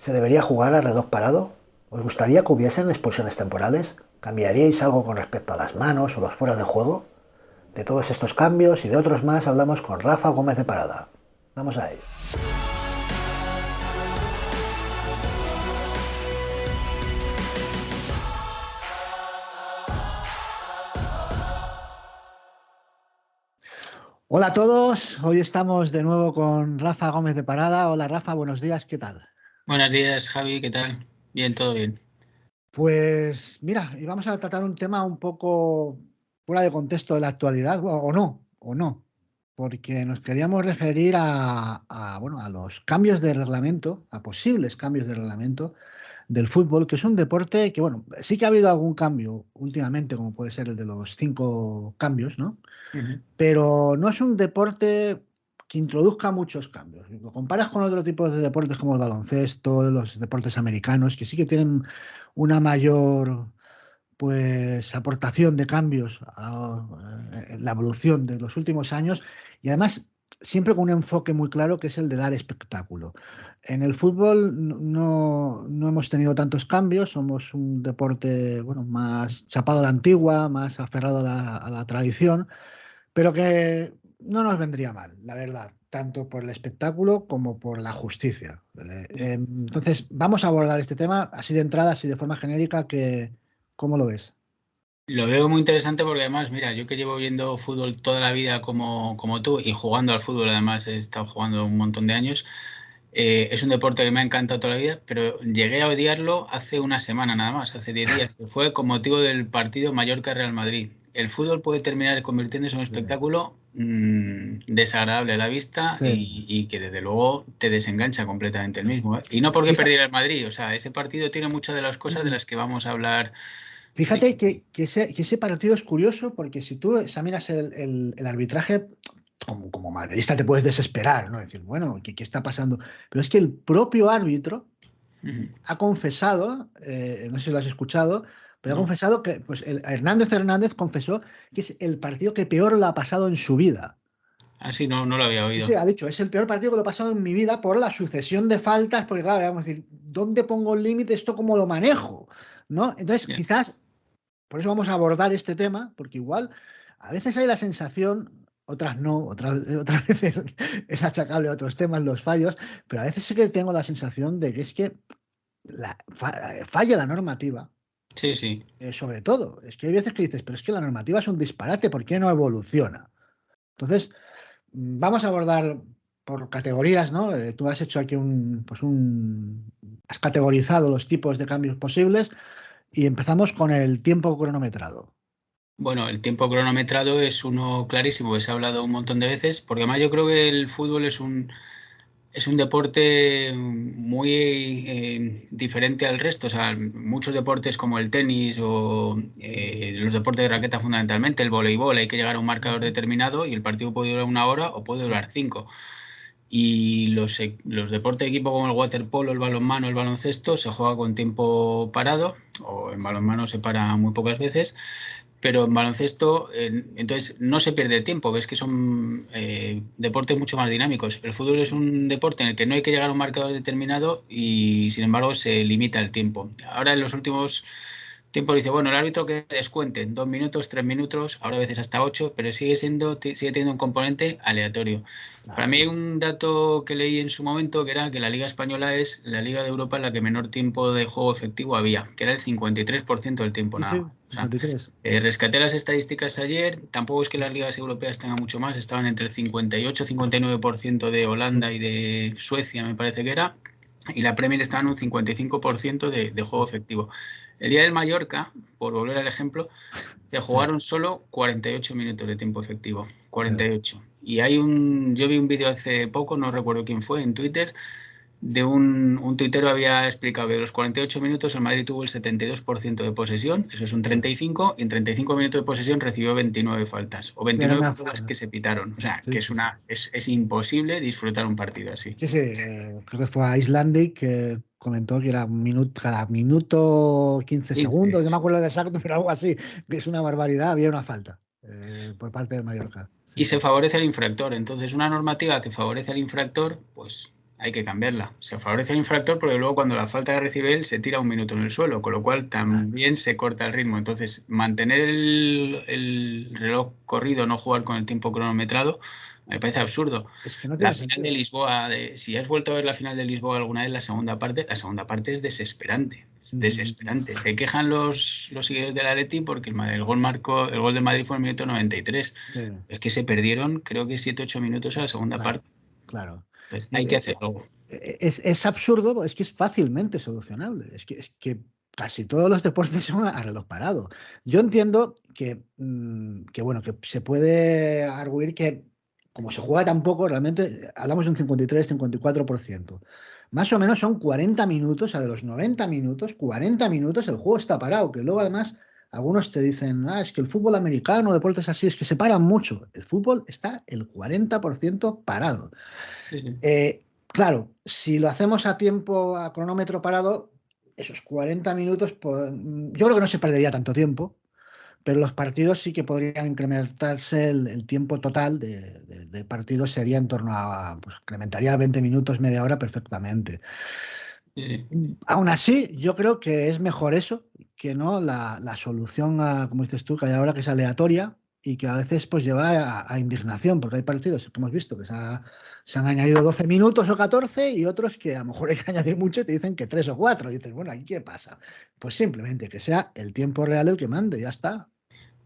¿Se debería jugar a reloj parado? ¿Os gustaría que hubiesen expulsiones temporales? ¿Cambiaríais algo con respecto a las manos o los fuera de juego? De todos estos cambios y de otros más hablamos con Rafa Gómez de Parada. Vamos a ello. Hola a todos, hoy estamos de nuevo con Rafa Gómez de Parada. Hola Rafa, buenos días, ¿qué tal? Buenos días, Javi, ¿qué tal? Bien, todo bien. Pues mira, y vamos a tratar un tema un poco fuera de contexto de la actualidad, o no, porque nos queríamos referir bueno, a los cambios de reglamento, a posibles cambios de reglamento del fútbol, que es un deporte que, bueno, sí que ha habido algún cambio últimamente, como puede ser el de los 5 cambios, ¿no? Ujú. Pero no es un deporte que introduzca muchos cambios. Lo comparas con otros tipos de deportes como el baloncesto, los deportes americanos, que sí que tienen una mayor pues aportación de cambios en la evolución de los últimos años y además siempre con un enfoque muy claro que es el de dar espectáculo. En el fútbol no hemos tenido tantos cambios, somos un deporte bueno, más chapado a la antigua, más aferrado a la tradición, pero que no nos vendría mal, la verdad, tanto por el espectáculo como por la justicia. Entonces, vamos a abordar este tema así de entrada, así de forma genérica, que, ¿cómo lo ves? Lo veo muy interesante porque además, mira, yo que llevo viendo fútbol toda la vida como tú y jugando al fútbol, además he estado jugando un montón de años, es un deporte que me ha encantado toda la vida, pero llegué a odiarlo hace una semana nada más, hace 10 días, que fue con motivo del partido Mallorca-Real Madrid. El fútbol puede terminar convirtiéndose en un Sí, espectáculo desagradable a la vista sí. y que desde luego te desengancha completamente el mismo, ¿eh? Y no porque Fija- perdiera el Madrid, o sea, ese partido tiene muchas de las cosas de las que vamos a hablar. Fíjate que ese partido es curioso porque si tú examinas el arbitraje, como madridista te puedes desesperar, ¿no? Decir, bueno, ¿qué está pasando? Pero es que el propio árbitro Ujú. ha confesado, no sé si lo has escuchado, pero ha No, confesado que pues, Hernández confesó que es el partido que peor lo ha pasado en su vida. así no lo había Sí, oído. sí, ha dicho, es el peor partido que lo he pasado en mi vida por la sucesión de faltas, porque claro, vamos a decir, ¿dónde pongo el límite? ¿Esto cómo lo manejo? ¿No? Entonces, Ya. quizás, por eso vamos a abordar este tema, porque igual a veces hay la sensación, otras no, otras veces es achacable a otros temas los fallos, pero a veces sí que tengo la sensación de que es que falla la normativa. Sí, sí. Sobre todo, es que hay veces que dices, pero es que la normativa es un disparate, ¿por qué no evoluciona? Entonces, vamos a abordar por categorías, ¿no? Tú has hecho aquí has categorizado los tipos de cambios posibles y empezamos con el tiempo cronometrado. Bueno, el tiempo cronometrado es uno clarísimo que se ha hablado un montón de veces, porque además yo creo que el fútbol es un deporte muy diferente al resto. O sea, muchos deportes como el tenis o los deportes de raqueta fundamentalmente, el voleibol, hay que llegar a un marcador Ujú. determinado y el partido puede durar una hora o puede Sí. durar cinco. Y los deportes de equipo como el waterpolo, el balonmano, el baloncesto se juega con tiempo parado, o en Sí. balonmano se para muy pocas veces, pero en baloncesto entonces no se pierde tiempo, ves que son deportes mucho más dinámicos. El fútbol es un deporte en el que no hay que llegar a un marcador determinado y sin embargo se limita el tiempo. Ahora en los últimos tiempo dice, bueno, el árbitro que descuente 2 minutos, 3 minutos, ahora a veces hasta 8, pero sigue teniendo un componente aleatorio. Para Claro. mí hay un dato que leí en su momento que era que la Liga Española es la Liga de Europa en la que menor tiempo de juego efectivo había, que era el 53% del tiempo Sí, nada sí, más. O sea, 53. rescaté las estadísticas ayer, tampoco es que las ligas europeas tengan mucho más, estaban entre el 58 y 59% de Holanda Sí. y de Suecia, me parece que era, y la Premier estaba en un 55% de juego Sí. efectivo. El día del Mallorca, por volver al ejemplo, se Sí. jugaron solo 48 minutos de tiempo efectivo, Sí. 48. Y yo vi un vídeo hace poco, no recuerdo quién fue, en Twitter, de un tuitero había explicado que de los 48 minutos el Madrid tuvo el 72% de posesión, eso es un Sí. 35, y en 35 minutos de posesión recibió 29 faltas, o Era 29 una. faltas que se pitaron. O sea, que Sí, sí, sí. es imposible disfrutar un partido así. Sí, sí, creo que fue a Islandic que comentó que era cada minuto 15 15. segundos, no me acuerdo el exacto, pero algo así, que es una barbaridad, había una falta por parte del Mallorca. Sí, Y sí. se favorece al infractor. Entonces, una normativa que favorece al infractor, pues hay que cambiarla. Se favorece al infractor porque luego cuando la falta que recibe él se tira un minuto en el suelo, con lo cual también se corta el ritmo. Entonces, mantener el reloj corrido, no jugar con el tiempo cronometrado, me parece absurdo. Es que no La tiene final de sentido. Lisboa, si has vuelto a ver la final de Lisboa alguna vez, la segunda parte es desesperante. Es desesperante. Se quejan los seguidores del Atleti porque el gol de Madrid fue en el minuto 93. Sí, Es que se perdieron, creo que 7-8 minutos a la segunda claro, parte. claro. Pues Y, hay que hacer algo. es absurdo, es que es fácilmente solucionable. Es que casi todos los deportes son a reloj parado. Yo entiendo que, bueno, que se puede arguir que como se juega tan poco, realmente hablamos de un 53-54%. Más o menos son 40 minutos, a de los 90 minutos, 40 minutos el juego está parado, que luego además algunos te dicen, es que el fútbol americano, deportes así, es que se paran mucho. El fútbol está el 40% parado. Sí, sí. Claro, si lo hacemos a tiempo, a cronómetro parado, esos 40 minutos, pues, yo creo que no se perdería tanto tiempo, pero los partidos sí que podrían incrementarse el tiempo total de partidos sería en torno a, pues incrementaría 20 minutos, media hora perfectamente. Sí. Aún así, yo creo que es mejor eso que no la solución a, como dices tú, que hay ahora que es aleatoria y que a veces pues lleva a indignación, porque hay partidos que hemos visto que se han añadido 12 minutos o 14 y otros que a lo mejor hay que añadir mucho y te dicen que 3 o 4. Y dices, bueno, ¿aquí qué pasa? Pues simplemente que sea el tiempo real el que mande, ya está.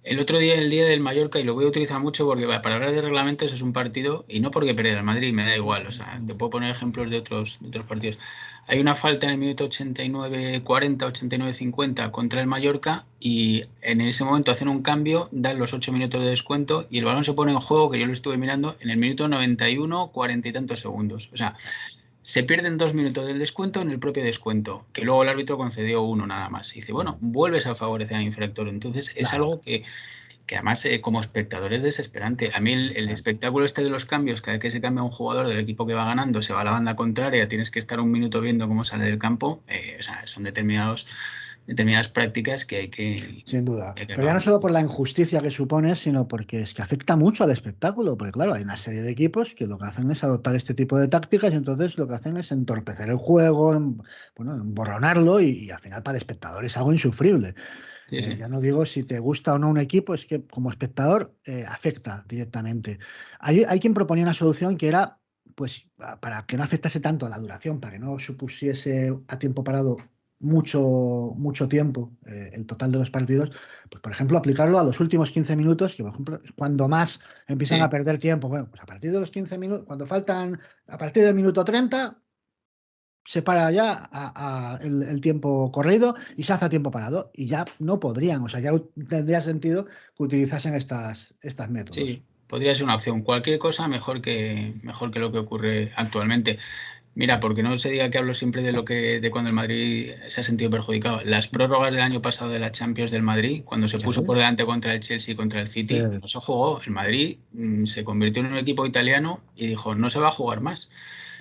El otro día, el día del Mallorca, y lo voy a utilizar mucho porque para hablar de reglamentos es un partido, y no porque perdiera el Madrid, me da igual, o sea, te puedo poner ejemplos de otros partidos. Hay una falta en el minuto 89-40, 89-50 contra el Mallorca, y en ese momento hacen un cambio, dan los 8 minutos de descuento, y el balón se pone en juego, que yo lo estuve mirando, en el minuto 91, 40 y tantos segundos. O sea, se pierden 2 minutos del descuento en el propio descuento, que luego el árbitro concedió uno nada más. Y dice, bueno, vuelves a favorecer al infractor. Entonces es Claro, algo que además como espectador es desesperante. A mí el claro. espectáculo este de los cambios, cada vez que se cambia un jugador del equipo que va ganando, se va a la banda contraria, tienes que estar un minuto viendo cómo sale del campo, o sea, son determinadas prácticas Sin duda. que hay que Pero ya no acabar. solo por la injusticia que supone, sino porque es que afecta mucho al espectáculo. Porque claro, hay una serie de equipos que lo que hacen es adoptar este tipo de tácticas y entonces lo que hacen es entorpecer el juego, bueno, emborronarlo y al final para el espectador es algo insufrible. Sí, sí. Ya no digo si te gusta o no un equipo, es que como espectador afecta directamente. Hay quien proponía una solución que era, pues, para que no afectase tanto a la duración, para que no supusiese a tiempo parado mucho tiempo el total de los partidos, pues por ejemplo aplicarlo a los últimos 15 minutos, que por ejemplo es cuando más empiezan a Sí. perder tiempo. Bueno, pues a partir de los 15 minutos, cuando faltan, a partir del minuto 30 se para ya el tiempo corrido y se hace a tiempo parado y ya no podrían, o sea, ya tendría sentido que utilizasen estas métodos. Sí, podría ser una opción. Cualquier cosa mejor que lo que ocurre actualmente. Mira, porque no se diga que hablo siempre de cuando el Madrid se ha sentido perjudicado. Las prórrogas del año pasado de la Champions del Madrid, cuando se Sí, puso por delante contra el Chelsea y contra el sí, City, no se jugó. El Madrid se convirtió en un equipo italiano y dijo, no se va a jugar más.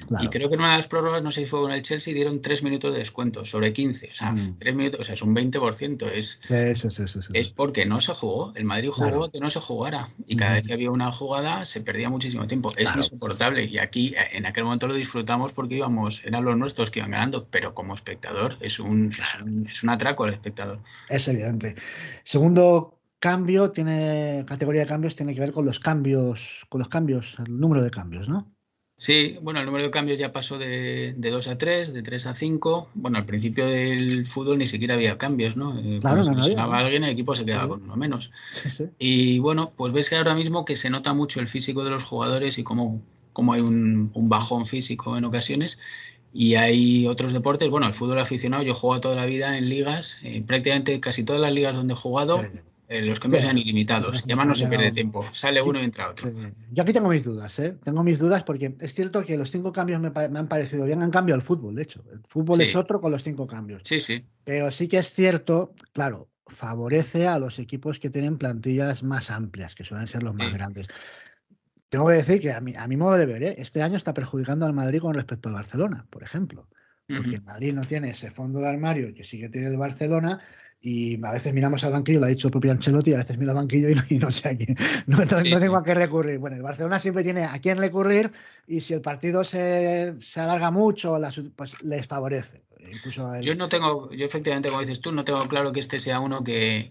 Y claro. creo que en una de las prórrogas, no sé si fue con el Chelsea, dieron 3 minutos de descuento sobre 15. O sea, Mm. 3 minutos, o sea, es un 20%. Sí, sí, sí, sí, sí, Es porque no se jugó. El Madrid claro. jugó que no se jugara. Y cada vez Ujú. que había una jugada se perdía muchísimo tiempo. Es Claro, insoportable. Y aquí, en aquel momento lo disfrutamos porque eran los nuestros que iban ganando. Pero como espectador, claro, es un atraco al espectador. es evidente. Segundo cambio, categoría de cambios, tiene que ver con los cambios, el número de cambios, ¿no? Sí, bueno, el número de cambios ya pasó de 2 a 3, de 3 a 5. Bueno, al principio del fútbol ni siquiera había cambios, ¿no? Cuando Claro, se no había, lesionaba ¿no? a alguien, el equipo se Sí, quedaba con uno menos. sí, sí. Y bueno, pues ves que ahora mismo que se nota mucho el físico de los jugadores y cómo hay un bajón físico en ocasiones. Y hay otros deportes, bueno, el fútbol aficionado, yo he jugado toda la vida en ligas, prácticamente casi todas las ligas donde he Sí, jugado, los sí, cambios eran nosotros ilimitados. Y hemos además no se pierde cambiado. tiempo, sale Yo, uno y entra otro. sí, yo aquí tengo mis dudas, ¿eh? Tengo mis dudas porque es cierto que los 5 cambios me han parecido bien. Han cambiado el fútbol, de hecho. El fútbol es Sí, otro con los 5 cambios. sí, sí, Pero sí que es cierto, claro, favorece a los equipos que tienen plantillas más amplias, que suelen ser los más sí. grandes. Tengo que decir que a mi modo de ver, ¿eh? Este año está perjudicando al Madrid con respecto al Barcelona, por ejemplo. Porque Ujú. el Madrid no tiene ese fondo de armario que sí que tiene el Barcelona Y a veces miramos al banquillo, lo ha dicho el propio Ancelotti, a veces miro al banquillo y no sé a quién, no tengo a qué recurrir. Bueno, el Barcelona siempre tiene a quién recurrir y si el partido se alarga mucho, pues les favorece. Incluso Yo efectivamente, como dices tú, no tengo claro que este sea uno que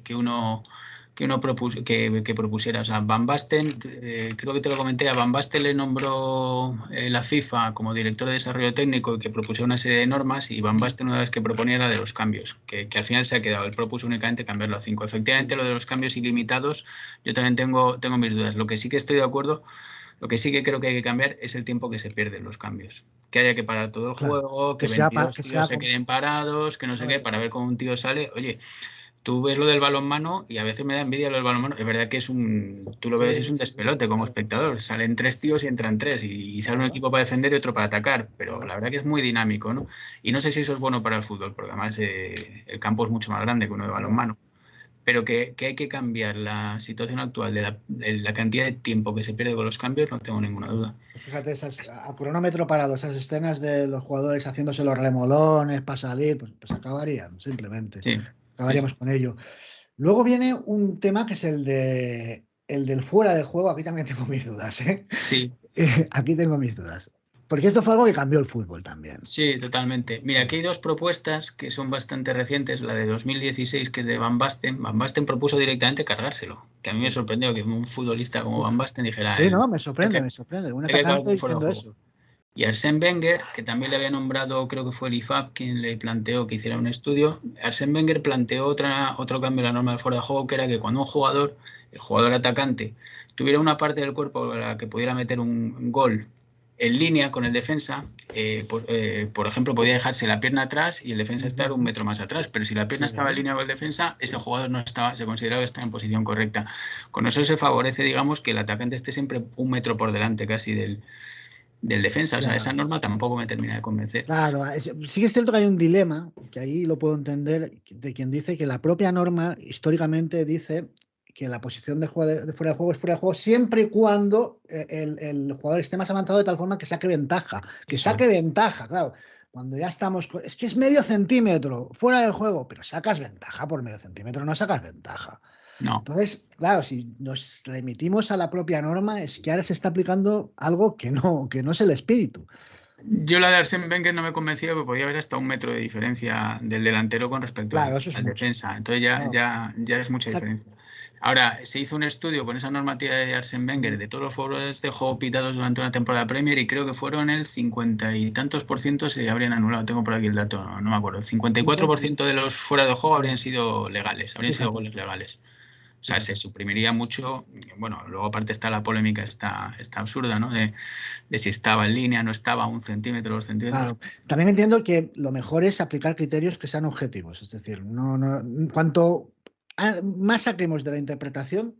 propusiera. O sea, Van Basten, creo que te lo comenté, a Van Basten le nombró la FIFA como director de desarrollo técnico y que propuso una serie de normas, y Van Basten una vez que proponía era de los cambios, que al final se ha quedado. Él propuso únicamente cambiarlo a 5. Efectivamente, lo de los cambios ilimitados, yo también tengo mis dudas. Lo que sí que estoy de acuerdo, lo que sí que creo que hay que cambiar es el tiempo que se pierde en los cambios. Que haya que parar todo el juego, que 22 tíos se queden parados, que no sé qué, para ver cómo un tío sale. Oye, tú ves lo del balonmano y a veces me da envidia lo del balonmano. Es verdad que tú lo ves, es un despelote como espectador. Salen 3 tíos y entran 3 y sale un equipo para defender y otro para atacar. Pero la verdad que es muy dinámico, ¿no? Y no sé si eso es bueno para el fútbol, porque además el campo es mucho más grande que uno de balonmano. Pero que hay que cambiar la situación actual de la cantidad de tiempo que se pierde con los cambios, no tengo ninguna duda. Fíjate, a cronómetro parado, esas escenas de los jugadores haciéndose los remolones para salir, pues acabarían, simplemente. Sí, acabaríamos con ello. Luego viene un tema que es el del fuera de juego. Aquí también tengo mis dudas, ¿eh? Sí. Aquí tengo mis dudas. Porque esto fue algo que cambió el fútbol también. Sí, totalmente. Mira, aquí hay 2 propuestas que son bastante recientes. La de 2016, que es de Van Basten. Van Basten propuso directamente cargárselo, que a mí me sorprendió que un futbolista como Van Basten dijera... Sí, no, me sorprende. Un atacante diciendo eso. Y Arsène Wenger, que también le había nombrado, creo que fue el IFAB quien le planteó que hiciera un estudio, Arsène Wenger planteó otro cambio en la norma de fuera de juego, que era que cuando el jugador atacante, tuviera una parte del cuerpo para que pudiera meter un gol en línea con el defensa, por ejemplo, podía dejarse la pierna atrás y el defensa estar 1 metro más atrás, pero si la pierna estaba en línea con el defensa, ese jugador se consideraba que estaba en posición correcta. Con eso se favorece, digamos, que el atacante esté siempre 1 metro por delante casi del defensa. O sea, esa norma tampoco me termina de convencer. Claro, sí que es cierto que hay un dilema, que ahí lo puedo entender, de quien dice que la propia norma históricamente dice que la posición de fuera de juego es fuera de juego siempre y cuando el jugador esté más avanzado de tal forma que saque ventaja. Claro. Cuando ya estamos... Es que es medio centímetro fuera del juego, pero sacas ventaja por medio centímetro, no sacas ventaja. No. Entonces, claro, si nos remitimos a la propia norma, es que ahora se está aplicando algo que no es el espíritu. Yo la de Arsène Wenger no me convencía porque podía haber hasta 1 metro de diferencia del delantero con respecto al defensa. Entonces ya es mucha diferencia. Ahora, se hizo un estudio con esa normativa de Arsène Wenger de todos los foros de juego pitados durante una temporada Premier y creo que fueron el 50 y tantos % se habrían anulado. Tengo por aquí el dato, no me acuerdo. El 54% de los fuera de juego habrían sido legales, habrían sido goles legales. O sea, se suprimiría mucho. Bueno, luego aparte está la polémica, está absurda, ¿no? De si estaba en línea, no estaba, 1 centímetro, 2 centímetros. Claro. También entiendo que lo mejor es aplicar criterios que sean objetivos. Es decir, cuanto más saquemos de la interpretación,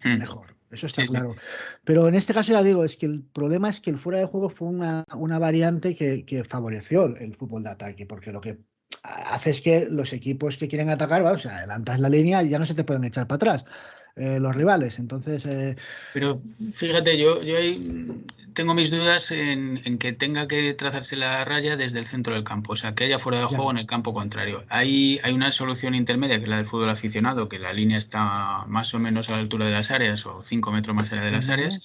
mejor. Eso está claro. Pero en este caso ya digo, es que el problema es que el fuera de juego fue una variante que favoreció el fútbol de ataque, porque lo que hace es que los equipos que quieren atacar, o sea, adelantas la línea y ya no se te pueden echar para atrás los rivales. Entonces... Pero fíjate, yo ahí tengo mis dudas en que tenga que trazarse la raya desde el centro del campo, o sea, que haya fuera de juego en el campo contrario. Hay una solución intermedia, que es la del fútbol aficionado, que la línea está más o menos a la altura de las áreas o 5 metros más allá de las áreas.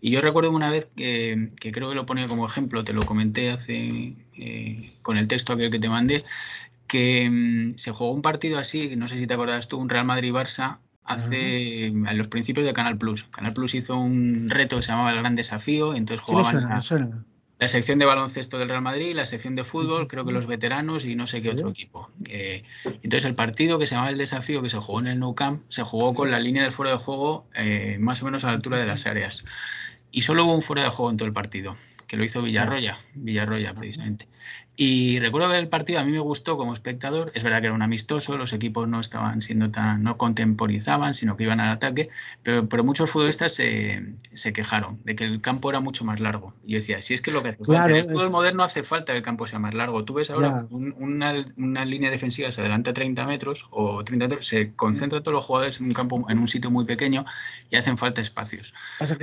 Y yo recuerdo una vez que creo que lo ponía como ejemplo, te lo comenté con el texto aquel que te mandé, que se jugó un partido así, no sé si te acuerdas tú, un Real Madrid-Barça, a los principios de Canal Plus. Canal Plus hizo un reto que se llamaba El Gran Desafío, entonces jugaban la sección de baloncesto del Real Madrid, la sección de fútbol, creo que los veteranos y no sé qué otro equipo. Entonces el partido que se llamaba El Desafío, que se jugó en el Nou Camp, se jugó con la línea del fuera de juego más o menos a la altura de las áreas. Y solo hubo un fuera de juego en todo el partido, que lo hizo Villarroya precisamente. Y recuerdo que el partido a mí me gustó como espectador. Es verdad que era un amistoso, los equipos no estaban siendo no contemporizaban, sino que iban al ataque, pero muchos futbolistas se quejaron de que el campo era mucho más largo. Y yo decía, si es que lo que hace falta, en el fútbol moderno hace falta que el campo sea más largo. Tú ves ahora una línea defensiva se adelanta 30 metros o 30 metros, se concentra todos los jugadores en un campo, en un sitio muy pequeño y hacen falta espacios.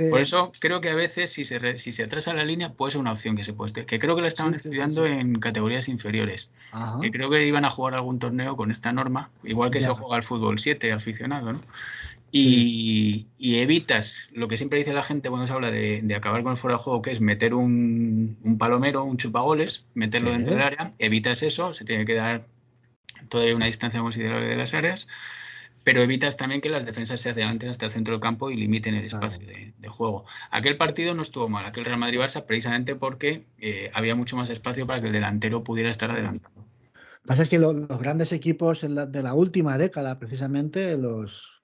Por eso creo que a veces si se atrasa la línea puede ser una opción que se puede, que creo que la estaban estudiando en categorías inferiores. Ajá. Que creo que iban a jugar algún torneo con esta norma, igual que se juega al fútbol 7 aficionado, ¿no? Y evitas lo que siempre dice la gente cuando se habla de acabar con el fuera de juego, que es meter un palomero, un chupagoles, meterlo dentro del área, evitas eso, se tiene que dar todavía una distancia considerable de las áreas, pero evitas también que las defensas se adelanten hasta el centro del campo y limiten el espacio de juego. Aquel partido no estuvo mal, aquel Real Madrid-Barça, precisamente porque había mucho más espacio para que el delantero pudiera estar adelantado. Lo que pasa es que los grandes equipos de la última década, precisamente, los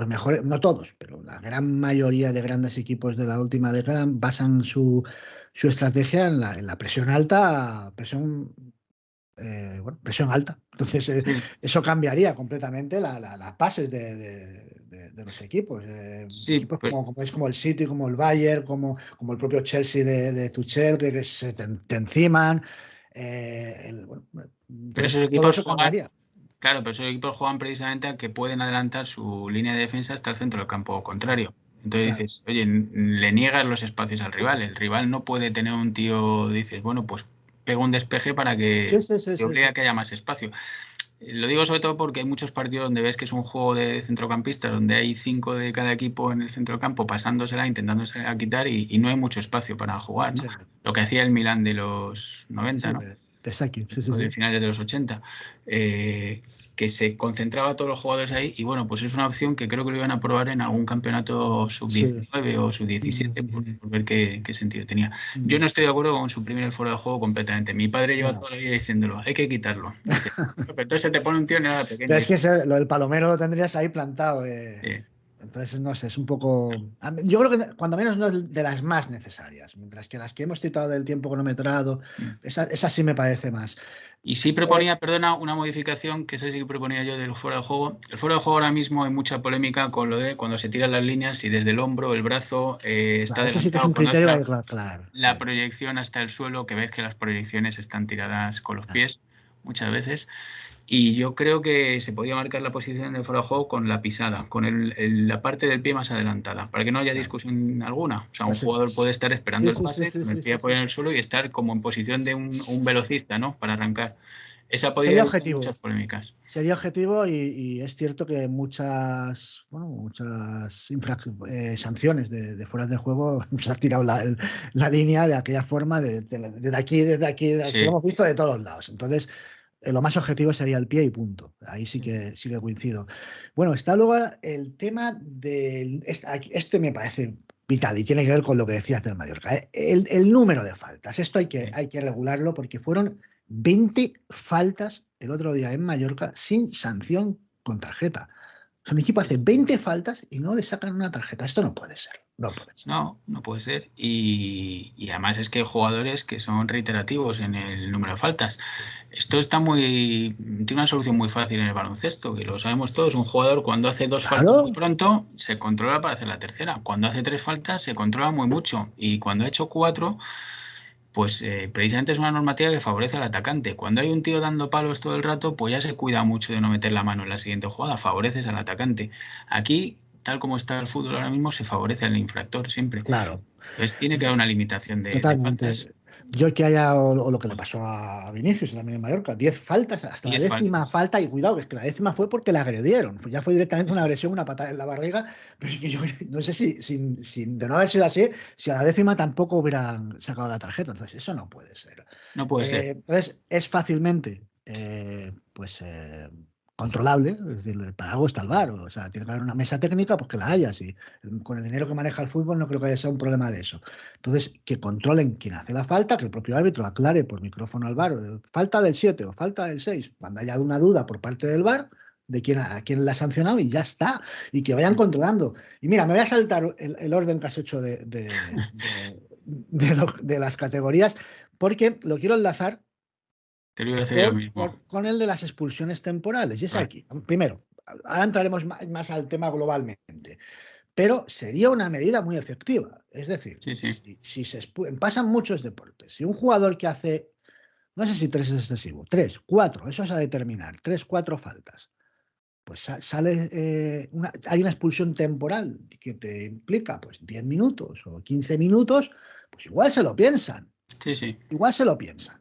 mejores, no todos, pero la gran mayoría de grandes equipos de la última década basan su estrategia en la presión alta, presión alta. Entonces, eso cambiaría completamente las bases de los equipos. Equipos como el City, como el Bayern, como el propio Chelsea de Tuchel, que se te enciman. Pero esos equipos juegan, claro, pero esos equipos juegan precisamente a que pueden adelantar su línea de defensa hasta el centro del campo contrario. Entonces dices, oye, le niegas los espacios al rival. El rival no puede tener un tío, dices, bueno, pues pega un despeje para que te obligue a que haya más espacio. Lo digo sobre todo porque hay muchos partidos donde ves que es un juego de centrocampistas, donde hay 5 de cada equipo en el centro del campo pasándosela, intentándose a quitar y no hay mucho espacio para jugar, ¿no? Lo que hacía el Milán de los 90, ¿no? De finales de los 80, que se concentraba a todos los jugadores ahí y bueno, pues es una opción que creo que lo iban a probar en algún campeonato sub-19 o sub-17 por ver qué sentido tenía. Yo no estoy de acuerdo con suprimir el fuera de juego completamente. Mi padre lleva toda la vida diciéndolo, hay que quitarlo. Dice, pero entonces te pone un tío en edad pequeña. Es que lo del palomero lo tendrías ahí plantado. Entonces, no sé, es un poco... Yo creo que cuando menos no es de las más necesarias, mientras que las que hemos citado del tiempo cronometrado, esa sí me parece más. Y sí proponía, perdona, una modificación, que esa sí que proponía yo del fuera de juego. El fuera de juego ahora mismo hay mucha polémica con lo de cuando se tiran las líneas y desde el hombro, el brazo está adelantado. Eso sí que es un criterio claro. La proyección hasta el suelo, que ves que las proyecciones están tiradas con los pies muchas veces. Y yo creo que se podía marcar la posición de fuera de juego con la pisada, con la parte del pie más adelantada, para que no haya discusión alguna. O sea, un jugador puede estar esperando el pase, con el pie apoyado en el suelo y estar como en posición de un velocista, ¿no? Para arrancar. Esa podría haber muchas polémicas. Sería objetivo y es cierto que muchas sanciones de fuera de juego se ha tirado la línea de aquella forma, desde aquí, que lo hemos visto de todos lados. Entonces, lo más objetivo sería el pie y punto. Ahí sí que coincido. Bueno, está luego el tema del... Este me parece vital y tiene que ver con lo que decías del Mallorca. El número de faltas. Esto hay que regularlo porque fueron 20 faltas el otro día en Mallorca sin sanción con tarjeta. Un equipo hace 20 faltas y no le sacan una tarjeta. Esto no puede ser. No puede ser. Y además es que hay jugadores que son reiterativos en el número de faltas. Esto tiene una solución muy fácil en el baloncesto, que lo sabemos todos. Un jugador cuando hace 2 faltas muy pronto se controla para hacer la tercera. Cuando hace 3 faltas se controla muy mucho. Y cuando ha hecho 4, pues precisamente es una normativa que favorece al atacante. Cuando hay un tío dando palos todo el rato, pues ya se cuida mucho de no meter la mano en la siguiente jugada. Favoreces al atacante. Aquí, tal como está el fútbol ahora mismo, se favorece al infractor siempre. Claro. Entonces tiene que haber una limitación de faltas. Yo que haya, o lo que le pasó a Vinicius también en Mallorca, 10 faltas, hasta la 10ª falta, y cuidado, es que la 10ª fue porque la agredieron, ya fue directamente una agresión, una patada en la barriga, pero es que yo no sé si de no haber sido así, si a la 10ª tampoco hubieran sacado la tarjeta, entonces eso no puede ser. No puede ser. Entonces es fácilmente, controlable, es decir, para algo está el VAR, o sea, tiene que haber una mesa técnica, pues que la haya, sí. Con el dinero que maneja el fútbol no creo que haya sido un problema de eso. Entonces, que controlen quién hace la falta, que el propio árbitro aclare por micrófono al VAR, falta del 7 o falta del 6, cuando haya una duda por parte del VAR, de a quién la ha sancionado y ya está, y que vayan controlando. Y mira, me voy a saltar el orden que has hecho de las categorías, porque lo quiero enlazar con el de las expulsiones temporales. Y es aquí. Primero, ahora entraremos más al tema globalmente, pero sería una medida muy efectiva. Es decir, si pasan muchos deportes, si un jugador que hace, no sé si 3 es excesivo, 3, 4, eso es a determinar, 3, 4 faltas, pues sale hay una expulsión temporal que te implica pues 10 minutos o 15 minutos, pues igual se lo piensan. Igual se lo piensan.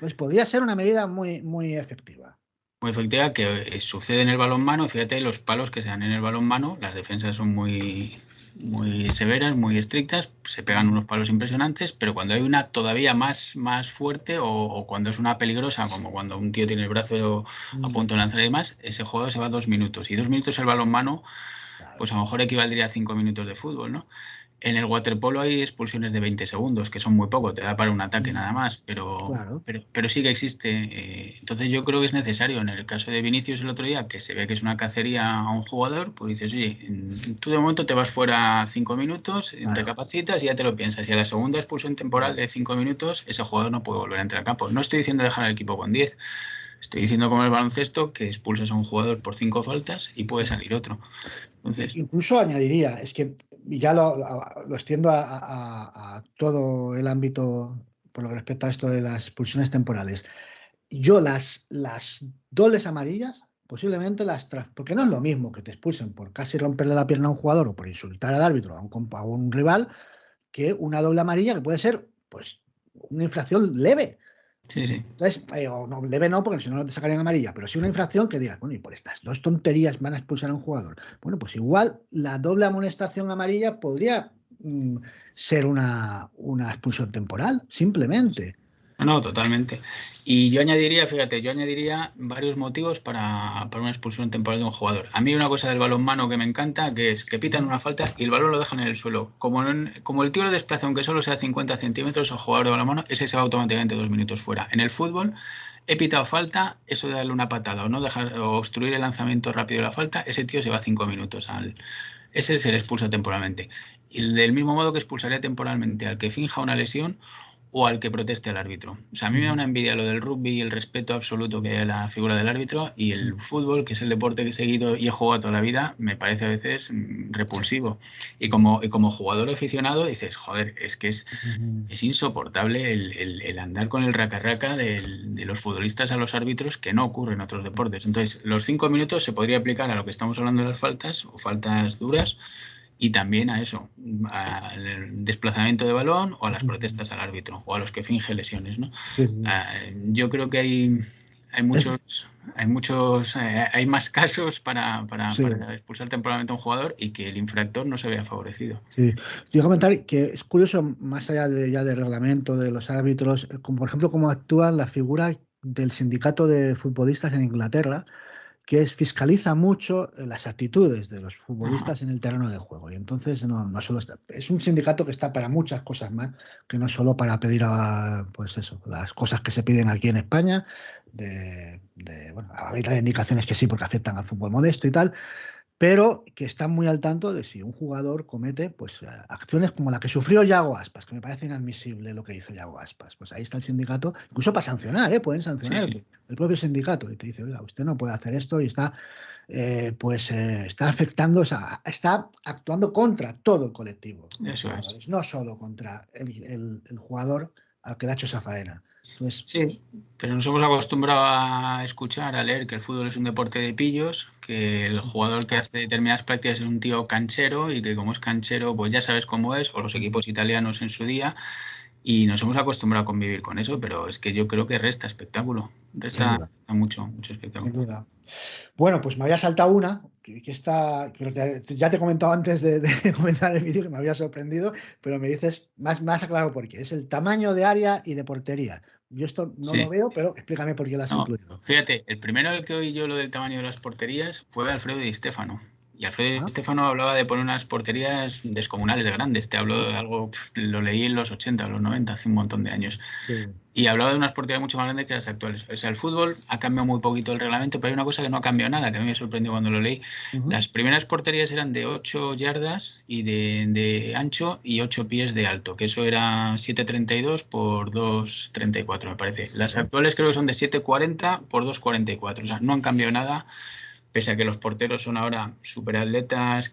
Entonces podría ser una medida muy, muy efectiva. Muy efectiva, que sucede en el balonmano. Fíjate los palos que se dan en el balonmano, las defensas son muy severas, muy estrictas, se pegan unos palos impresionantes, pero cuando hay una todavía más fuerte o cuando es una peligrosa, como cuando un tío tiene el brazo a punto de lanzar y demás, ese juego se va a 2 minutos. Y 2 minutos el balonmano, Claro. pues a lo mejor equivaldría a 5 minutos de fútbol, ¿no? En el waterpolo hay expulsiones de 20 segundos, que son muy poco, te da para un ataque nada más, Claro. pero sí que existe. Entonces yo creo que es necesario. En el caso de Vinicius el otro día, que se ve que es una cacería a un jugador, pues dices, oye, tú de momento te vas fuera 5 minutos, Claro. recapacitas y ya te lo piensas. Y a la segunda expulsión temporal de 5 minutos, ese jugador no puede volver a entrar al campo. No estoy diciendo dejar al equipo con 10. Estoy diciendo como el baloncesto que expulsas a un jugador por 5 faltas y puede salir otro. Entonces, Incluso añadiría, es que ya lo extiendo a todo el ámbito por lo que respecta a esto de las expulsiones temporales. Yo las dobles amarillas posiblemente porque no es lo mismo que te expulsen por casi romperle la pierna a un jugador o por insultar al árbitro a un rival que una doble amarilla que puede ser pues una infracción leve. sí, sí. Entonces, o no, leve no, porque si no, no te sacarían amarilla, pero sí una infracción que digas, bueno, y por estas dos tonterías van a expulsar a un jugador. Bueno, pues igual la doble amonestación amarilla podría ser una expulsión temporal, simplemente. No, totalmente. Y yo añadiría, fíjate, yo añadiría varios motivos para una expulsión temporal de un jugador. A mí una cosa del balonmano que me encanta, que es que pitan una falta y el balón lo dejan en el suelo. Como el tío lo desplaza, aunque solo sea 50 centímetros al jugador de balonmano, ese se va automáticamente 2 minutos fuera. En el fútbol, he pitado falta, eso de darle una patada o no dejar o obstruir el lanzamiento rápido de la falta, ese tío se va 5 minutos ese se le expulsa temporalmente. Y del mismo modo que expulsaría temporalmente al que finja una lesión o al que proteste al árbitro. O sea, a mí me da una envidia lo del rugby y el respeto absoluto que hay a la figura del árbitro, y el fútbol, que es el deporte que he seguido y he jugado toda la vida, me parece a veces repulsivo. Y como jugador aficionado dices, joder, es que es insoportable el andar con el raca-raca de los futbolistas a los árbitros, que no ocurre en otros deportes. Entonces, los 5 minutos se podría aplicar a lo que estamos hablando de las faltas o faltas duras, y también a eso, al desplazamiento de balón o a las protestas al árbitro o a los que fingen lesiones, ¿no? Sí, sí. Yo creo que hay más casos Sí, para expulsar temporalmente a un jugador y que el infractor no se vea favorecido. sí. Te iba a comentar que es curioso, más allá de, ya del reglamento de los árbitros, como por ejemplo, cómo actúa la figura del sindicato de futbolistas en Inglaterra, que fiscaliza mucho las actitudes de los Ajá. futbolistas en el terreno de juego. Y entonces no solo es un sindicato que está para muchas cosas más, que no solo para pedir pues eso, las cosas que se piden aquí en España, bueno, hay reivindicaciones que sí, porque afectan al fútbol modesto y tal, pero que están muy al tanto de si un jugador comete pues acciones como la que sufrió Yago Aspas, que me parece inadmisible lo que hizo Yago Aspas. Pues ahí está el sindicato, incluso para sancionar, pueden Sí, sancionar sí. el propio sindicato y te dice, oiga, usted no puede hacer esto y está afectando, o sea, está actuando contra todo el colectivo de Eso es. jugadores, no solo contra el jugador al que le ha hecho esa faena. Entonces, Sí, pero nos hemos acostumbrado a escuchar, a leer que el fútbol es un deporte de pillos, que el jugador que hace determinadas prácticas es un tío canchero y que como es canchero, pues ya sabes cómo es, o los equipos italianos en su día, y nos hemos acostumbrado a convivir con eso, pero es que yo creo que resta espectáculo, sin resta duda, mucho, mucho sin espectáculo. duda. Bueno, pues me había saltado una, que está, ya te he comentado antes de comenzar el vídeo que me había sorprendido, pero me dices, más aclarado por qué. Es el tamaño de área y de portería. Yo esto no lo Sí. veo, pero explícame por qué lo has No, incluido. fíjate, el primero al que oí yo lo del tamaño de las porterías fue Alfredo Di Stéfano. Y Alfredo Di Ah, Stéfano hablaba de poner unas porterías descomunales de grandes. Te hablo de algo, lo leí en los 80, los 90, hace un montón de años. sí. Y hablaba de unas porterías mucho más grandes que las actuales. O sea, el fútbol ha cambiado muy poquito el reglamento, pero hay una cosa que no ha cambiado nada, que a mí me sorprendió cuando lo leí. Ujú. Las primeras porterías eran de 8 yardas y de ancho y 8 pies de alto, que eso era 7,32 por 2,34, me parece. Sí. Las actuales creo que son de 7,40 por 2,44. O sea, no han cambiado nada, pese a que los porteros son ahora superatletas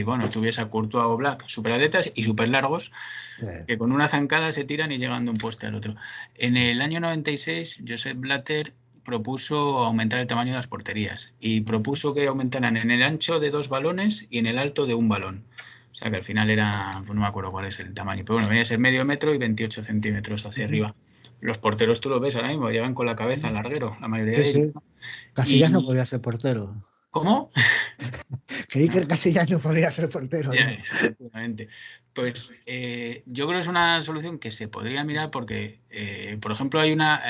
bueno, tuviese a Courtois o Black, superatletas y super largos, Sí. que con una zancada se tiran y llegan de un poste al otro. En el año 96, Josep Blatter propuso aumentar el tamaño de las porterías y propuso que aumentaran en el ancho de 2 balones y en el alto de un balón. O sea que al final era, pues no me acuerdo cuál es el tamaño, pero bueno, venía a ser medio metro y 28 centímetros hacia Ujú. arriba. Los porteros tú lo ves ahora mismo, llegan con la cabeza al larguero, la mayoría Sí, de ellos. sí. Casillas no Y podía ser portero. ¿cómo? Que Iker Casillas no podría ser portero, Ya, digo. efectivamente. Pues yo creo que es una solución que se podría mirar porque, por ejemplo, hay una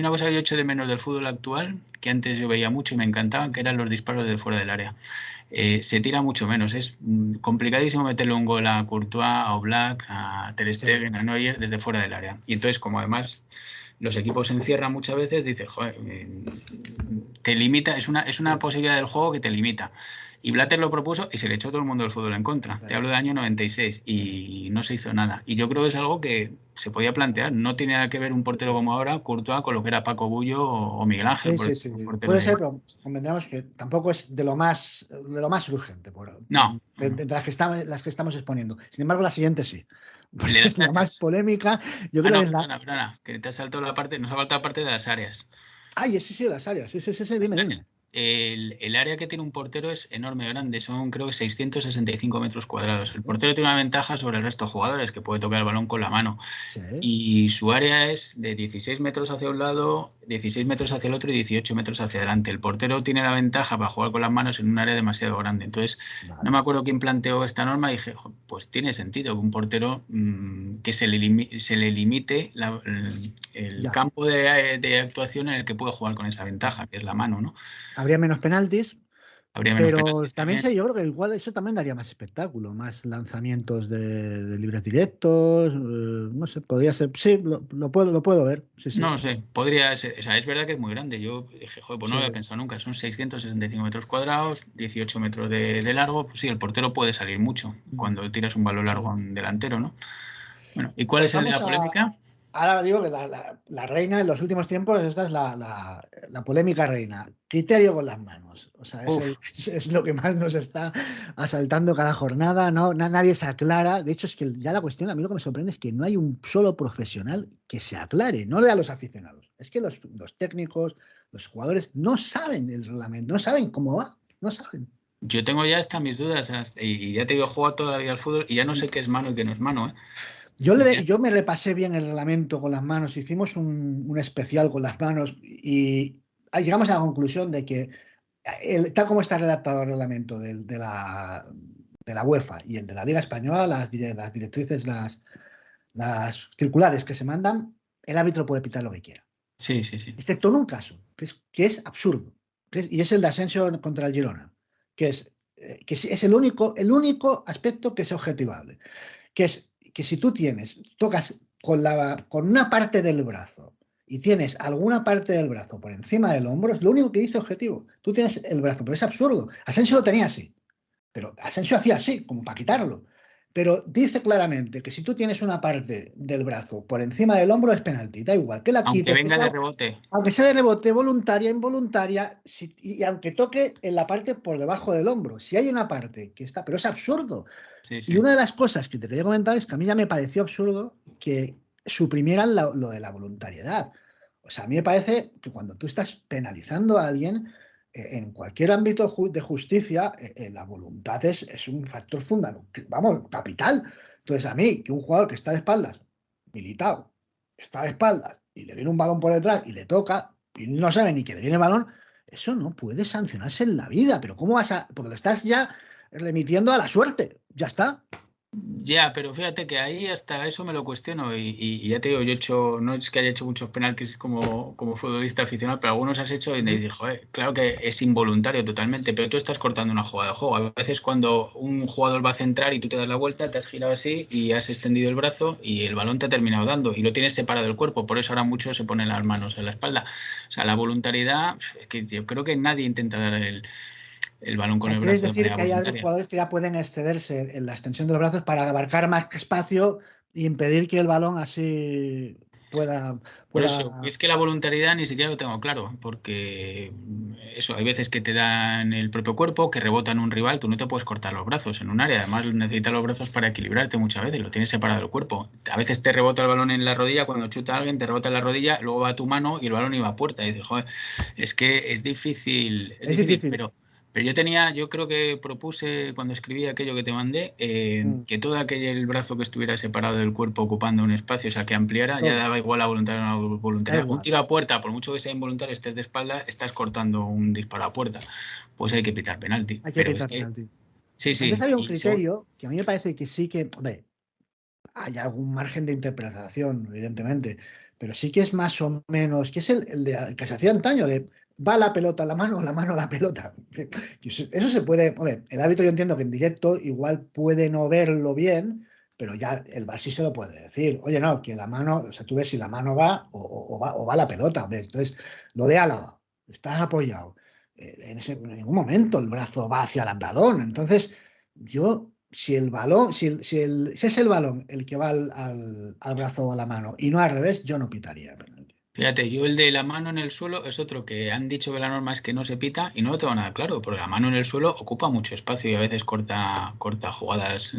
cosa que yo echo de menos del fútbol actual, que antes yo veía mucho y me encantaban, que eran los disparos de fuera del área. Se tira mucho menos. Es complicadísimo meterle un gol a Courtois, a Oblak, a Ter Sí. Stegen, a Neuer desde fuera del área. Y entonces, como además los equipos se encierran muchas veces, dices, joder, te limita, es una Sí. posibilidad del juego que te limita. Y Blatter lo propuso y se le echó todo el mundo del fútbol en contra. Te Sí. hablo del año 96 Sí. y no se hizo nada. Y yo creo que es algo que se podía plantear. No tiene nada que ver un portero como ahora, Courtois, con lo que era Paco Bullo o Miguel Ángel, Sí, por sí, ejemplo, sí. un portero Puede de... ser, pero convendremos que tampoco es de lo más urgente No, no, de no. las que estamos exponiendo. Sin embargo, la siguiente sí, Le porque das es la más gracias. polémica. Yo Ah, creo no, que es la. perdona, que te ha saltado la parte, nos ha faltado la parte de las áreas. Ay, sí, sí, las áreas. Sí, sí, sí, sí, dime, dime. El área que tiene un portero es enorme, grande, son creo que 665 metros Sí, cuadrados. El portero tiene una ventaja sobre el resto de jugadores, que puede tocar el balón con la mano. sí. Y su área es de 16 metros hacia un lado, 16 metros hacia el otro y 18 metros hacia adelante. El portero tiene la ventaja para jugar con las manos en un área demasiado grande. Entonces, no Vale. me acuerdo quién planteó esta norma y dije, pues tiene sentido que un portero que se le limite el Ya. campo de actuación en el que puede jugar con esa ventaja, que es la mano, ¿no? Habría menos penaltis, Habría menos pero penaltis también también. sé, yo creo que igual eso también daría más espectáculo, más lanzamientos de libres directos. No sé, podría ser. Sí, lo puedo ver. Sí, sí. No sé, podría ser, o sea, es verdad que es muy grande. Yo dije, joder, pues no lo había Sí. pensado nunca. Son 665 metros cuadrados, 18 metros de largo. Pues sí, el portero puede salir mucho Mm, cuando tiras un balón largo sí. a un delantero, ¿no? Bueno, ¿y cuál Pues es el de vamos la a. polémica? Ahora digo que la reina en los últimos tiempos, esta es la polémica reina. Criterio con las manos. O sea, Uf, es lo que más nos está asaltando cada jornada. ¿No? Nadie se aclara. De hecho, es que ya la cuestión, a mí lo que me sorprende es que no hay un solo profesional que se aclare, no a los aficionados. Es que los técnicos, los jugadores, no saben el reglamento, no saben cómo va, no saben. yo tengo ya hasta mis dudas y ya te digo, he jugado todavía al fútbol y ya no sé qué es mano y qué no es mano, ¿eh? Yo me repasé bien el reglamento con las manos, hicimos un especial con las manos y llegamos a la conclusión de que tal como está redactado el reglamento de la UEFA y el de la Liga Española, las directrices, las circulares que se mandan, el árbitro puede pitar lo que quiera, Sí, sí, sí. excepto en un caso, que es absurdo, y es el de Asensio contra el Girona, que es el único aspecto que es objetivable, que es que si tú tocas con una parte del brazo y tienes alguna parte del brazo por encima del hombro, es lo único que dice objetivo. Tú tienes el brazo, pero es absurdo. Asensio lo tenía así, pero Asensio hacía así, como para quitarlo. Pero dice claramente que si tú tienes una parte del brazo por encima del hombro es penalti, da igual que la Aunque quites, venga de rebote. aunque sea de rebote, voluntaria, involuntaria, y aunque toque en la parte por debajo del hombro. Si hay una parte que está, pero es absurdo. Sí, Y sí. una de las cosas que te quería comentar es que a mí ya me pareció absurdo que suprimieran lo de la voluntariedad. O sea, a mí me parece que cuando tú estás penalizando a alguien, en cualquier ámbito de justicia, la voluntad es un factor fundamental, vamos, capital. Entonces, a mí, que un jugador que está de espaldas, militado, está de espaldas y le viene un balón por detrás y le toca y no sabe ni que le viene el balón, eso no puede sancionarse en la vida. Pero ¿cómo vas a...? Porque lo estás ya remitiendo a la suerte. Ya está. Ya, pero fíjate que ahí hasta eso me lo cuestiono y ya te digo, yo he hecho, no es que haya hecho muchos penaltis como futbolista aficionado, pero algunos has hecho y me dices, joder, claro que es involuntario totalmente, pero tú estás cortando una jugada de juego. A veces cuando un jugador va a centrar y tú te das la vuelta, te has girado así y has extendido el brazo y el balón te ha terminado dando y lo tienes separado del cuerpo, por eso ahora muchos se ponen las manos en la espalda. O sea, la voluntariedad, es que yo creo que nadie intenta dar el balón O con sea, el quieres brazo de decir manera que hay voluntaria. jugadores que ya pueden excederse en la extensión de los brazos para abarcar más espacio y impedir que el balón así pueda, Por eso, pueda. es que la voluntariedad ni siquiera lo tengo claro, porque eso, hay veces que te dan el propio cuerpo, que rebotan un rival, tú no te puedes cortar los brazos en un área, además necesitas los brazos para equilibrarte muchas veces, lo tienes separado del cuerpo. A veces te rebota el balón en la rodilla, cuando chuta a alguien te rebota en la rodilla, luego va a tu mano y el balón iba a puerta, y dices, joder, es que es Es difícil, difícil. Pero yo creo que propuse cuando escribí aquello que te mandé, que todo el brazo que estuviera separado del cuerpo ocupando un espacio, o sea, que ampliara, ya Todo. daba igual a voluntario o no Da voluntario. Un igual. tiro a puerta, por mucho que sea involuntario, estés de espalda, estás cortando un disparo a puerta. Pues hay que pitar penalti. Hay que Pero es pitar que, penalti. sí, Antes sí. había un criterio que a mí me parece que sí que, hombre, hay algún margen de interpretación, evidentemente, pero sí que es más o menos, que es el que se hacía antaño, de va la pelota a la mano a la pelota. Eso se puede, hombre, el árbitro yo entiendo que en directo igual puede no verlo bien, pero ya el VAR sí se lo puede decir. Oye, no, que la mano, o sea, tú ves si la mano va o va la pelota, hombre. Entonces, lo de Álava, estás apoyado. En ningún momento el brazo va hacia el balón. Entonces, yo si el balón, si es el balón el que va al brazo o a la mano y no al revés, yo no pitaría penalti. Fíjate, yo el de la mano en el suelo es otro que han dicho que la norma es que no se pita y no lo tengo nada claro, porque la mano en el suelo ocupa mucho espacio y a veces corta jugadas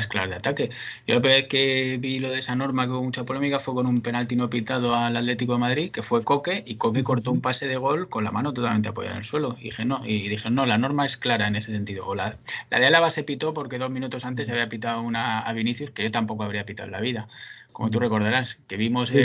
claras de ataque. Yo la primera vez que vi lo de esa norma que hubo mucha polémica fue con un penalti no pitado al Atlético de Madrid, que fue Coque, y Coque cortó un pase de gol con la mano totalmente apoyada en el suelo. Y dije, no, la norma es clara en ese sentido. La de Álava se pitó porque 2 minutos antes se había pitado una a Vinicius que yo tampoco habría pitado en la vida. Como tú recordarás, que vimos Sí,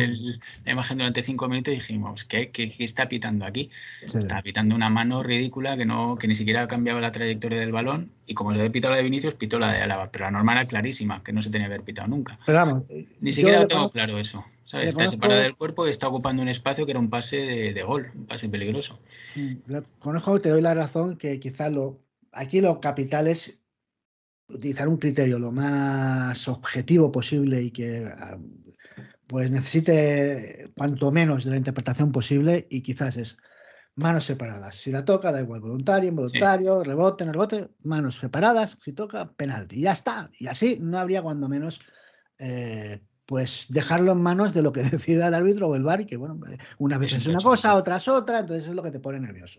la imagen durante 5 minutos y dijimos, ¿qué está pitando aquí? sí. Está pitando una mano ridícula que ni siquiera cambiaba la trayectoria del balón y como se había pitado la de Vinicius, pitó la de Álava, pero la norma era clarísima, que no se tenía que haber pitado nunca. Pero vamos, Ni yo siquiera lo tengo claro eso, ¿sabes? le Está separada del conozco, cuerpo y está ocupando un espacio que era un pase de gol, un pase peligroso. te doy la razón que quizás aquí lo capital es utilizar un criterio lo más objetivo posible y que pues necesite cuanto menos de la interpretación posible y quizás es manos separadas. Si la toca, da igual, voluntario, Sí. involuntario, rebote, no rebote, manos separadas, si toca, penalti. Y ya está. Y así no habría cuando menos pues dejarlo en manos de lo que decida el árbitro o el VAR, que bueno, unas Es veces un es una cacho cosa, eso. otras otra, entonces es lo que te pone nervioso.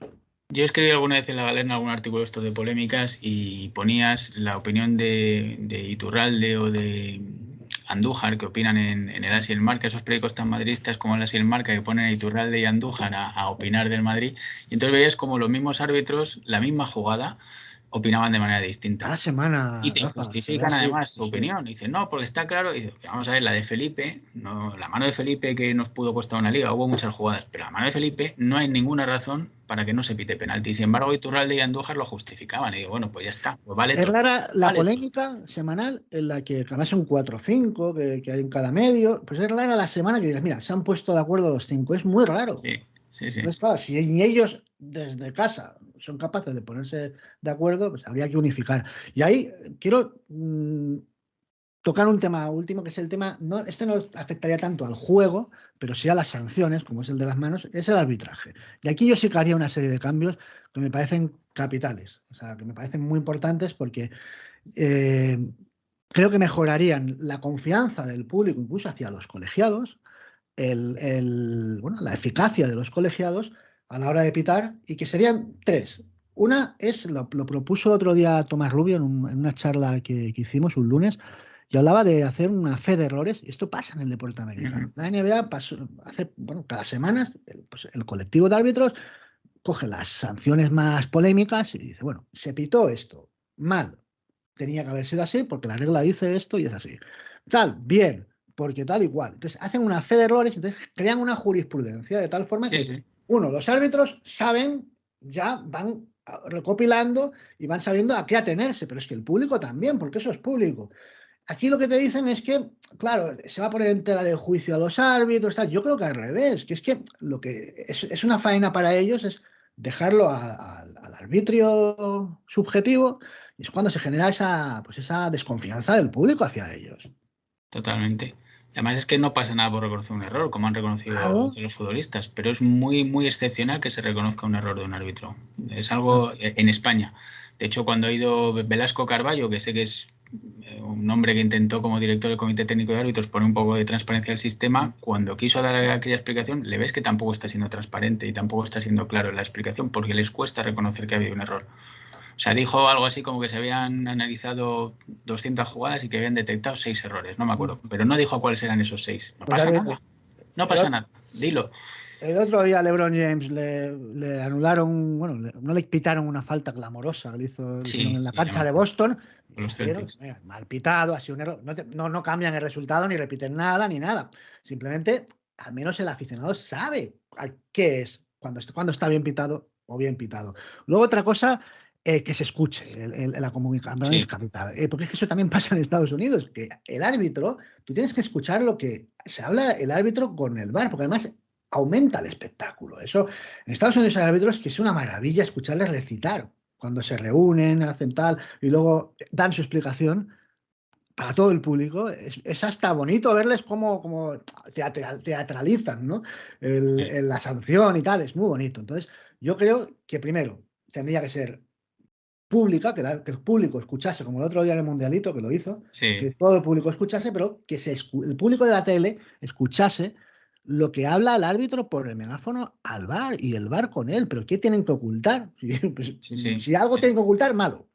Yo escribí alguna vez en la galera en algún artículo esto de polémicas y ponías la opinión de Iturralde o de Andújar, que opinan en el As y el Marca, esos periódicos tan madridistas como el As y el Marca, que ponen a Iturralde y Andújar a opinar del Madrid. Y entonces veías como los mismos árbitros, la misma jugada, opinaban de manera distinta. Cada Y semana, te Rafa, se ve justifican así. además su Sí. opinión. Dicen, no, porque está claro. Y dice, vamos a ver, la de Felipe, no, la mano de Felipe que nos pudo costar una liga, hubo muchas jugadas, pero la mano de Felipe no hay ninguna razón para que no se pite penalti. Sin embargo, Iturralde y Andújar lo justificaban. Y digo, bueno, pues ya está, pues vale Es todo. rara la Vale todo. polémica semanal en la que además son 4 o 5 que hay en cada medio. Pues es rara la semana que digas, mira, se han puesto de acuerdo los 5. Es muy raro. Sí, sí, sí. Entonces, claro, si ni ellos desde casa son capaces de ponerse de acuerdo, pues habría que unificar. Y ahí quiero tocar un tema último, que es el tema, no, este no afectaría tanto al juego, pero sí a las sanciones, como es el de las manos, es el arbitraje. Y aquí yo sí que haría una serie de cambios que me parecen capitales, o sea, que me parecen muy importantes porque eh, creo que mejorarían la confianza del público, incluso hacia los colegiados, bueno, la eficacia de los colegiados a la hora de pitar, y que serían tres. Una es, lo propuso el otro día Tomás Rubio en una charla que hicimos un lunes, y hablaba de hacer una fe de errores, y esto pasa en el deporte americano. La NBA hace, bueno, cada semana pues el colectivo de árbitros coge las sanciones más polémicas y dice, bueno, se pitó esto, mal, tenía que haber sido así porque la regla dice esto y es así. Tal, bien, porque tal igual. Entonces hacen una fe de errores, entonces crean una jurisprudencia de tal forma Sí, que, sí. uno, los árbitros saben, ya van recopilando y van sabiendo a qué atenerse, pero es que el público también, porque eso es público. Aquí lo que te dicen es que, claro, se va a poner en tela de juicio a los árbitros, tal. Yo creo que al revés, que es que lo que es una faena para ellos es dejarlo al arbitrio subjetivo, y es cuando se genera pues esa desconfianza del público hacia ellos. Totalmente. Además es que no pasa nada por reconocer un error, como han reconocido Claro, los futbolistas, pero es muy, muy excepcional que se reconozca un error de un árbitro. Es claro. algo en España. De hecho, cuando ha ido Velasco Carballo, que sé que es un hombre que intentó como director del Comité Técnico de Árbitros poner un poco de transparencia al sistema, cuando quiso dar aquella explicación, le ves que tampoco está siendo transparente y tampoco está siendo claro en la explicación porque les cuesta reconocer que ha habido un error. O sea, dijo algo así como que se habían analizado 200 jugadas y que habían detectado 6 errores, no me acuerdo, pero no dijo cuáles eran esos 6. No Pues ya pasa te nada, digo, no pasa nada, dilo. El otro día a LeBron James le anularon, bueno, no le pitaron una falta clamorosa, le hicieron en la cancha de Boston. Los Mal pitado, ha sido un error. No cambian el resultado, ni repiten nada, ni nada. Simplemente, al menos el aficionado sabe qué es, cuando está bien pitado o bien pitado. Luego otra cosa, que se escuche la comunicación es capital. Porque es que eso también pasa en Estados Unidos, que el árbitro, tú tienes que escuchar lo que se habla el árbitro con el VAR, porque además aumenta el espectáculo. Eso, en Estados Unidos hay árbitros que es una maravilla escucharles recitar cuando se reúnen, hacen tal y luego dan su explicación para todo el público. Es hasta bonito verles cómo teatralizan, ¿no? La sanción y tal, es muy bonito. Entonces, yo creo que primero tendría que ser pública, que el público escuchase, como el otro día en el Mundialito, que lo hizo, que todo el público escuchase, pero que el público de la tele escuchase lo que habla el árbitro por el megáfono al VAR y el VAR con él. ¿Pero qué tienen que ocultar? Si algo tienen que ocultar, malo.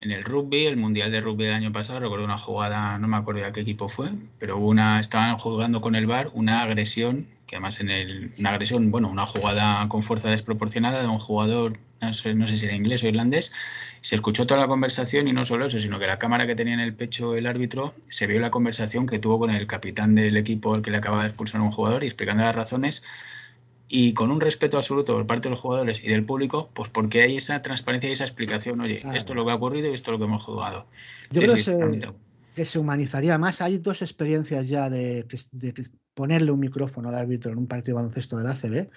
En el rugby, el Mundial de Rugby del año pasado, recuerdo una jugada, no me acuerdo de qué equipo fue, pero estaban jugando con el VAR una agresión, que además una jugada con fuerza desproporcionada de un jugador, no sé si era inglés o irlandés. Se escuchó toda la conversación y no solo eso, sino que la cámara que tenía en el pecho el árbitro se vio la conversación que tuvo con el capitán del equipo al que le acaba de expulsar a un jugador y explicando las razones, y con un respeto absoluto por parte de los jugadores y del público, pues porque hay esa transparencia y esa explicación. Oye, claro, esto es lo que ha ocurrido y esto es lo que hemos jugado. Yo creo que se humanizaría más. Hay dos experiencias ya de ponerle un micrófono al árbitro en un partido de baloncesto del ACB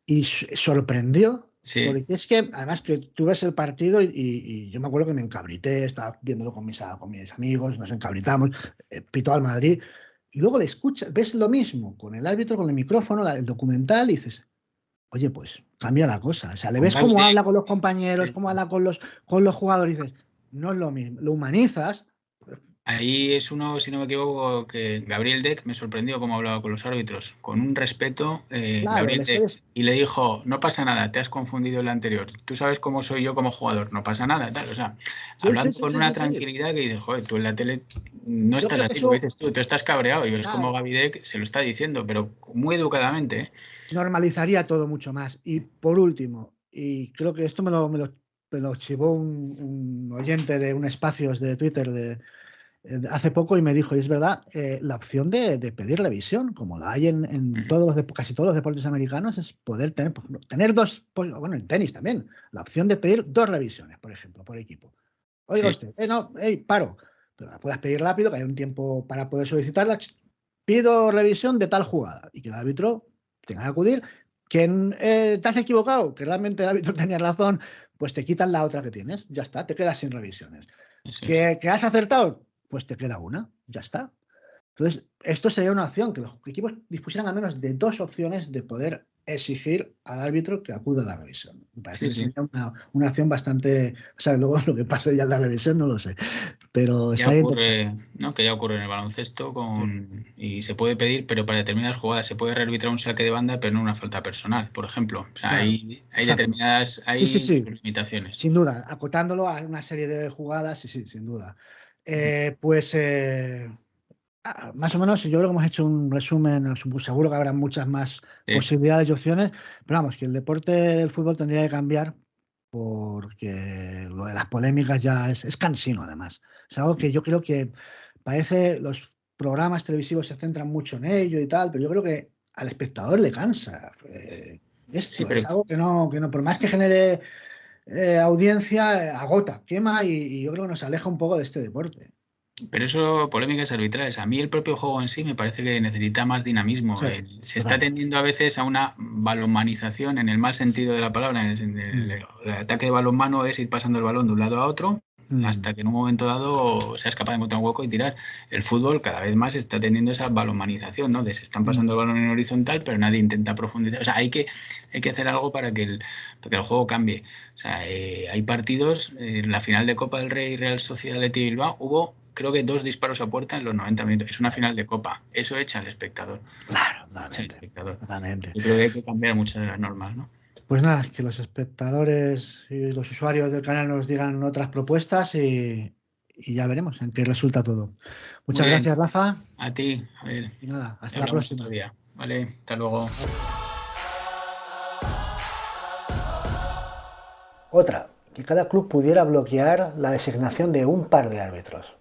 y sorprendió. Sí. Porque es que, además, que tú ves el partido y yo me acuerdo que me encabrité, estaba viéndolo con mis amigos, nos encabritamos, pitó al Madrid, y luego le escuchas, ves lo mismo con el árbitro, con el micrófono, el documental, y dices, oye, pues cambia la cosa. O sea, le ves cómo habla con los compañeros, cómo habla con los jugadores, y dices, no es lo mismo, lo humanizas. Ahí es uno, si no me equivoco, que Gabriel Deck me sorprendió cómo hablaba con los árbitros, con un respeto, claro, Gabriel Deck, y le dijo, no pasa nada, te has confundido el anterior, tú sabes cómo soy yo como jugador, no pasa nada, tal, o sea, hablando con una tranquilidad que dices, joder, tú en la tele no estás así, como dices tú estás cabreado, y ves como Gaby Deck se lo está diciendo, pero muy educadamente. Normalizaría todo mucho más. Y por último, y creo que esto me lo chivó un oyente de un espacio de Twitter hace poco y me dijo, y es verdad, la opción de pedir revisión, como la hay en casi todos los deportes americanos, es poder tener, por ejemplo, tener dos, bueno, en tenis también, la opción de pedir 2 revisiones, por ejemplo, por equipo. Oiga usted, paro, pero la puedas pedir rápido, que hay un tiempo para poder solicitarla, pido revisión de tal jugada, y que el árbitro tenga que acudir. Que te has equivocado, que realmente el árbitro tenía razón, pues te quitan la otra que tienes, ya está, te quedas sin revisiones. Que has acertado, pues te queda una, ya está. Entonces, esto sería una opción, que los equipos dispusieran al menos de 2 opciones de poder exigir al árbitro que acuda a la revisión. Me parece que sería una acción bastante... O sea, luego lo que pase ya en la revisión no lo sé, pero ya ocurre, ¿no? Que ya ocurre en el baloncesto y se puede pedir, pero para determinadas jugadas se puede rearbitrar un saque de banda, pero no una falta personal, por ejemplo. O sea, claro, hay determinadas limitaciones. Sin duda, acotándolo a una serie de jugadas, sí, sin duda. Más o menos, yo creo que hemos hecho un resumen, seguro que habrá muchas más posibilidades y opciones, pero vamos, que el deporte del fútbol tendría que cambiar porque lo de las polémicas ya es cansino, además. Es algo que yo creo que los programas televisivos se centran mucho en ello y tal, pero yo creo que al espectador le cansa. Esto es algo que no, por más que genere audiencia, agota, quema y yo creo que nos aleja un poco de este deporte. Pero eso, polémicas arbitrales. A mí el propio juego en sí me parece que necesita más dinamismo. Se está tendiendo a veces a una balonmanización en el mal sentido de la palabra. El ataque de balonmano es ir pasando el balón de un lado a otro hasta que en un momento dado seas capaz de encontrar un hueco y tirar. El fútbol cada vez más está teniendo esa balonmanización, ¿no? Se están pasando el balón en horizontal, pero nadie intenta profundizar. O sea, hay que hacer algo para que el juego cambie. O sea, hay partidos, en la final de Copa del Rey Real Sociedad Athletic Bilbao hubo, creo que 2 disparos a puerta en los 90 minutos. Es una final de Copa. Eso echa al espectador. Claro, totalmente. Yo creo que hay que cambiar muchas de las normas, ¿no? Pues nada, que los espectadores y los usuarios del canal nos digan otras propuestas y ya veremos en qué resulta todo. Muchas gracias, Rafa. A ti, a ver. Y nada, hasta la próxima. Vale, hasta luego. Otra, que cada club pudiera bloquear la designación de un par de árbitros.